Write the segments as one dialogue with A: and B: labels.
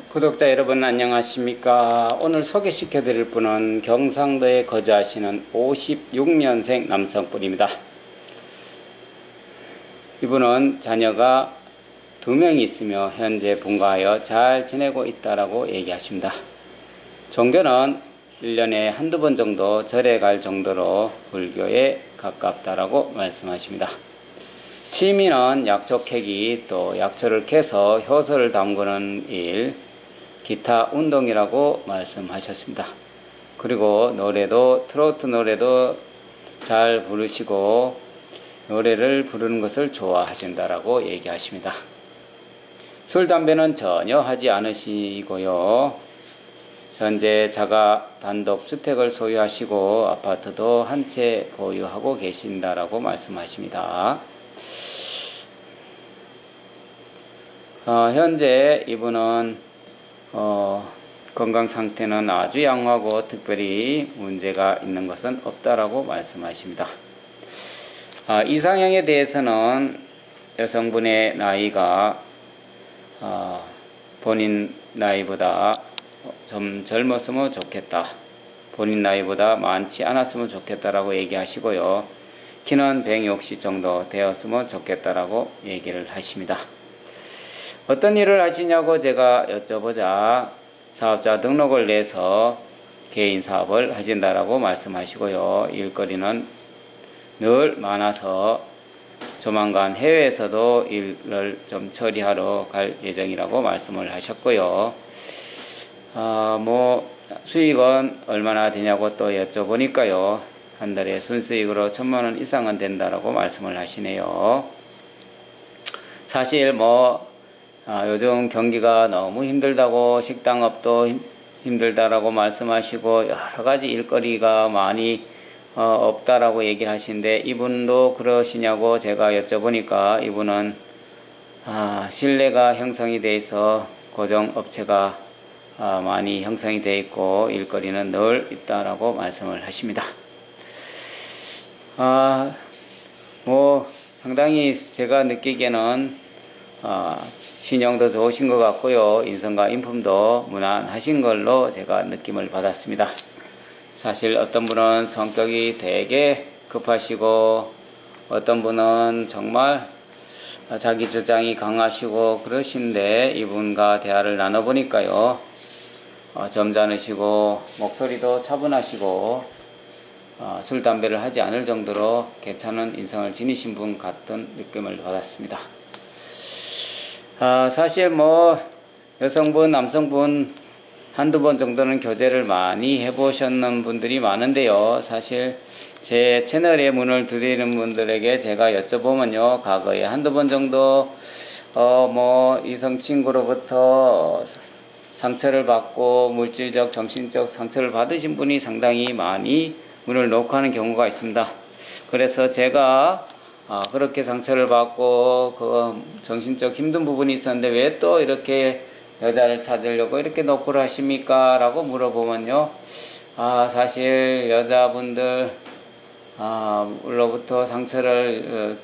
A: 구독자 여러분 안녕하십니까. 오늘 소개시켜 드릴 분은 경상도에 거주하시는 56년생 남성분입니다. 이분은 자녀가 2명이 있으며 현재 분가하여 잘 지내고 있다라고 얘기하십니다. 종교는 1년에 한두 번 정도 절에 갈 정도로 불교에 가깝다라고 말씀하십니다. 취미는 약초 캐기, 또 약초를 캐서 효소를 담그는 일, 기타 운동이라고 말씀하셨습니다. 그리고 노래도 트로트 노래도 잘 부르시고 노래를 부르는 것을 좋아하신다라고 얘기하십니다. 술, 담배는 전혀 하지 않으시고요. 현재 자가 단독 주택을 소유하시고 아파트도 한 채 보유하고 계신다라고 말씀하십니다. 현재 이분은 건강 상태는 아주 양호하고 특별히 문제가 있는 것은 없다라고 말씀하십니다. 이상형에 대해서는 여성분의 나이가 본인 나이보다 좀 젊었으면 좋겠다, 본인 나이보다 많지 않았으면 좋겠다라고 얘기하시고요. 키는 160 정도 되었으면 좋겠다라고 얘기를 하십니다. 어떤 일을 하시냐고 제가 여쭤보자 사업자 등록을 내서 개인 사업을 하신다라고 말씀하시고요. 일거리는 늘 많아서 조만간 해외에서도 일을 좀 처리하러 갈 예정이라고 말씀을 하셨고요. 수익은 얼마나 되냐고 또 여쭤보니까요. 한 달에 순수익으로 1,000만 원 이상은 된다라고 말씀을 하시네요. 사실 요즘 경기가 너무 힘들다고, 식당업도 힘들다라고 말씀하시고 여러 가지 일거리가 많이 없다라고 얘기를 하시는데, 이분도 그러시냐고 제가 여쭤보니까 이분은 신뢰가 형성이 돼 있어 고정업체가 많이 형성이 돼 있고 일거리는 늘 있다라고 말씀을 하십니다. 상당히 제가 느끼기에는 신용도 좋으신 것 같고요. 인성과 인품도 무난하신 걸로 제가 느낌을 받았습니다. 사실 어떤 분은 성격이 되게 급하시고 어떤 분은 정말 자기 주장이 강하시고 그러신데, 이분과 대화를 나눠보니까요. 점잖으시고 목소리도 차분하시고 술, 담배를 하지 않을 정도로 괜찮은 인성을 지니신 분 같은 느낌을 받았습니다. 사실 여성분, 남성분 한두 번 정도는 교제를 많이 해보셨는 분들이 많은데요. 사실 제 채널에 문을 두드리는 분들에게 제가 여쭤보면요. 과거에 한두 번 정도 이성 친구로부터 상처를 받고 물질적, 정신적 상처를 받으신 분이 상당히 많이 문을 놓고 하는 경우가 있습니다. 그래서 제가 그렇게 상처를 받고 정신적 힘든 부분이 있었는데 왜 또 이렇게 여자를 찾으려고 이렇게 노크를 하십니까? 라고 물어보면요. 사실 여자분들 로부터 상처를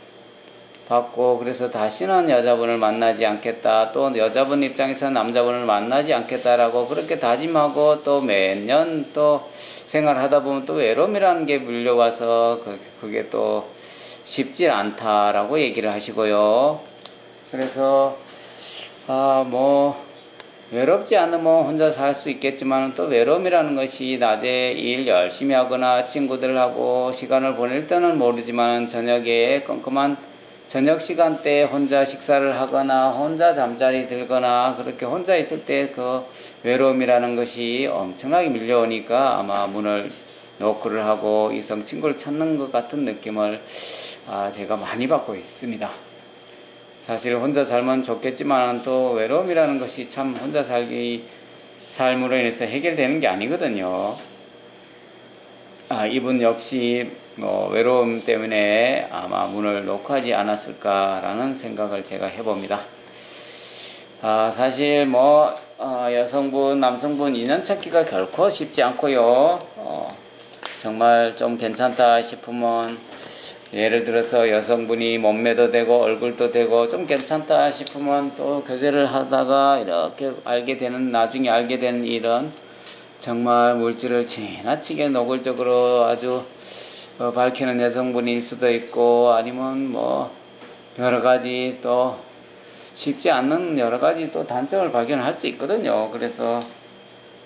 A: 받고 그래서 다시는 여자분을 만나지 않겠다, 또 여자분 입장에서 남자분을 만나지 않겠다라고 그렇게 다짐하고 또 매년 또 생활하다 보면 또 외로움이라는 게 밀려와서 그게 또 쉽지 않다라고 얘기를 하시고요. 그래서 외롭지 않으면 혼자 살 수 있겠지만 또 외로움이라는 것이 낮에 일 열심히 하거나 친구들하고 시간을 보낼 때는 모르지만 저녁에 컴컴한 저녁 시간대에 혼자 식사를 하거나 혼자 잠자리 들거나 그렇게 혼자 있을 때 그 외로움이라는 것이 엄청나게 밀려오니까 아마 문을 노크를 하고 이성 친구를 찾는 것 같은 느낌을 제가 많이 받고 있습니다. 사실 혼자 살면 좋겠지만 또 외로움이라는 것이 참 혼자 삶으로 인해서 해결되는 게 아니거든요. 이분 역시 외로움 때문에 아마 문을 놓고하지 않았을까라는 생각을 제가 해봅니다. 사실 여성분, 남성분 인연 찾기가 결코 쉽지 않고요. 정말 좀 괜찮다 싶으면 예를 들어서 여성분이 몸매도 되고 얼굴도 되고 좀 괜찮다 싶으면 또 교제를 하다가 이렇게 나중에 알게 되는 이런 정말 물질을 지나치게 노골적으로 아주 밝히는 여성분일 수도 있고, 아니면 뭐 여러 가지 또 쉽지 않는 여러 가지 또 단점을 발견할 수 있거든요. 그래서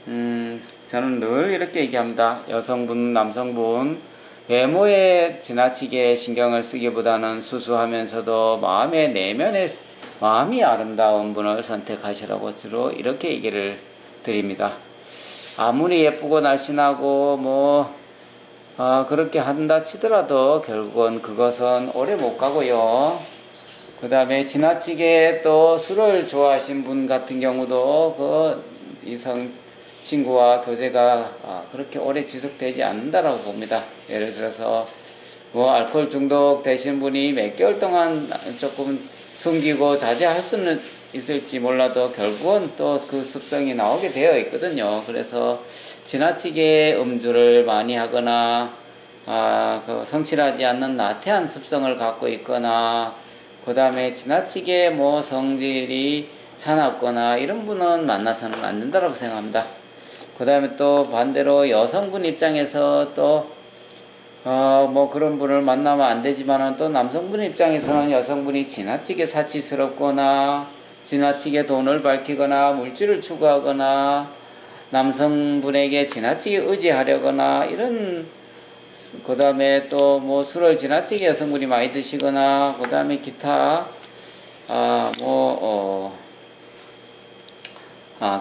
A: 저는 늘 이렇게 얘기합니다. 여성분, 남성분 외모에 지나치게 신경을 쓰기보다는 수수하면서도 마음의 내면의 마음이 아름다운 분을 선택하시라고 주로 이렇게 얘기를 드립니다. 아무리 예쁘고 날씬하고 그렇게 한다 치더라도 결국은 그것은 오래 못 가고요. 그 다음에 지나치게 또 술을 좋아하신 분 같은 경우도 그 이성 친구와 교제가 그렇게 오래 지속되지 않는다라고 봅니다. 예를 들어서 알코올 중독 되신 분이 몇 개월 동안 조금 숨기고 자제할 수는 있을지 몰라도 결국은 또 그 습성이 나오게 되어 있거든요. 그래서 지나치게 음주를 많이 하거나 그 성실하지 않는 나태한 습성을 갖고 있거나, 그 다음에 지나치게 성질이 사납거나 이런 분은 만나서는 안 된다고 생각합니다. 그 다음에 또 반대로 여성분 입장에서 또 그런 분을 만나면 안 되지만은, 또 남성분 입장에서는 여성분이 지나치게 사치스럽거나 지나치게 돈을 밝히거나 물질을 추구하거나 남성분에게 지나치게 의지하려거나 이런, 그 다음에 또 술을 지나치게 여성분이 많이 드시거나, 그 다음에 기타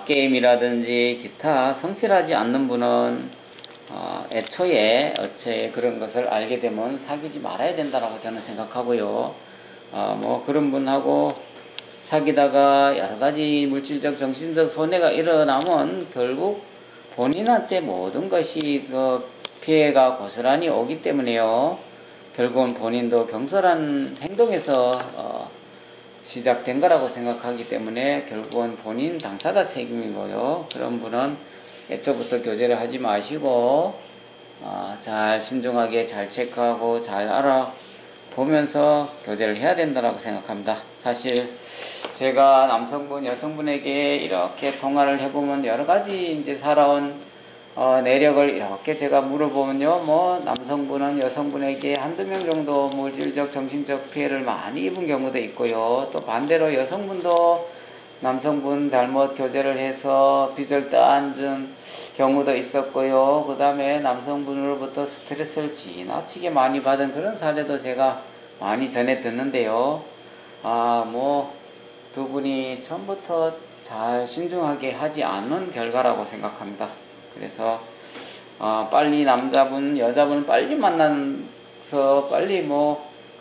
A: 게임이라든지 기타 성실하지 않는 분은 애초에 그런 것을 알게 되면 사귀지 말아야 된다라고 저는 생각하고요. 그런 분하고 사귀다가 여러 가지 물질적, 정신적 손해가 일어나면 결국 본인한테 모든 것이 그 피해가 고스란히 오기 때문에요. 결국은 본인도 경솔한 행동에서 시작된 거라고 생각하기 때문에 결국은 본인 당사자 책임이고요. 그런 분은 애초부터 교제를 하지 마시고 잘 신중하게 잘 체크하고 잘 알아보면서 교제를 해야 된다고 생각합니다. 사실 제가 남성분, 여성분에게 이렇게 통화를 해보면 여러 가지 이제 살아온 내력을 이렇게 제가 물어보면요, 남성분은 여성분에게 한두 명 정도 물질적, 정신적 피해를 많이 입은 경우도 있고요. 또 반대로 여성분도 남성분 잘못 교제를 해서 빚을 떠안은 경우도 있었고요. 그 다음에 남성분으로부터 스트레스를 지나치게 많이 받은 그런 사례도 제가 많이 전해 듣는데요. 두 분이 처음부터 잘 신중하게 하지 않은 결과라고 생각합니다. 그래서 빨리 남자분, 여자분 빨리 만나서 빨리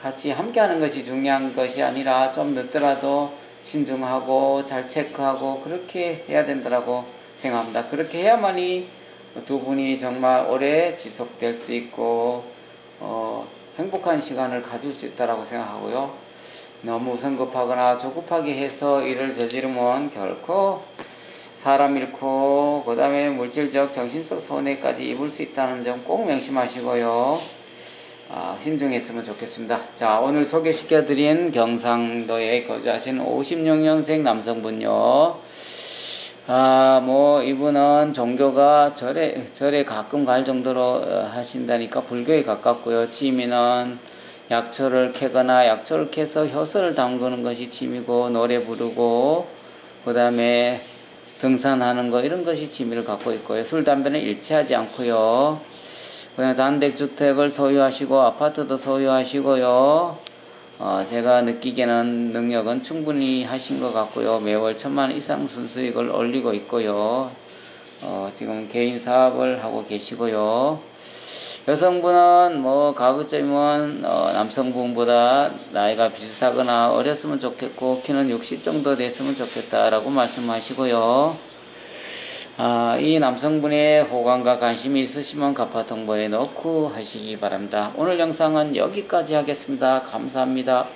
A: 같이 함께 하는 것이 중요한 것이 아니라 좀 늦더라도 신중하고 잘 체크하고 그렇게 해야 된다고 생각합니다. 그렇게 해야만이 두 분이 정말 오래 지속될 수 있고 행복한 시간을 가질 수 있다고 생각하고요. 너무 성급하거나 조급하게 해서 일을 저지르면 결코 사람 잃고 그 다음에 물질적, 정신적 손해까지 입을 수 있다는 점 꼭 명심하시고요. 신중했으면 좋겠습니다. 자, 오늘 소개시켜드린 경상도에 거주하신 56년생 남성분요. 이분은 종교가 절에 가끔 갈 정도로 하신다니까 불교에 가깝고요. 취미는 약초를 캐거나 약초를 캐서 효소를 담그는 것이 취미고, 노래 부르고, 그 다음에 등산하는 거 이런 것이 취미를 갖고 있고요. 술, 담배는 일치하지 않고요. 그냥 단독주택을 소유하시고 아파트도 소유하시고요. 제가 느끼기에는 능력은 충분히 하신 것 같고요. 매월 1,000만 원 이상 순수익을 올리고 있고요. 지금 개인 사업을 하고 계시고요. 여성분은 가급적이면 남성분보다 나이가 비슷하거나 어렸으면 좋겠고 키는 60 정도 됐으면 좋겠다라고 말씀하시고요. 이 남성분의 호감과 관심이 있으시면 가파통보에 넣고 하시기 바랍니다. 오늘 영상은 여기까지 하겠습니다. 감사합니다.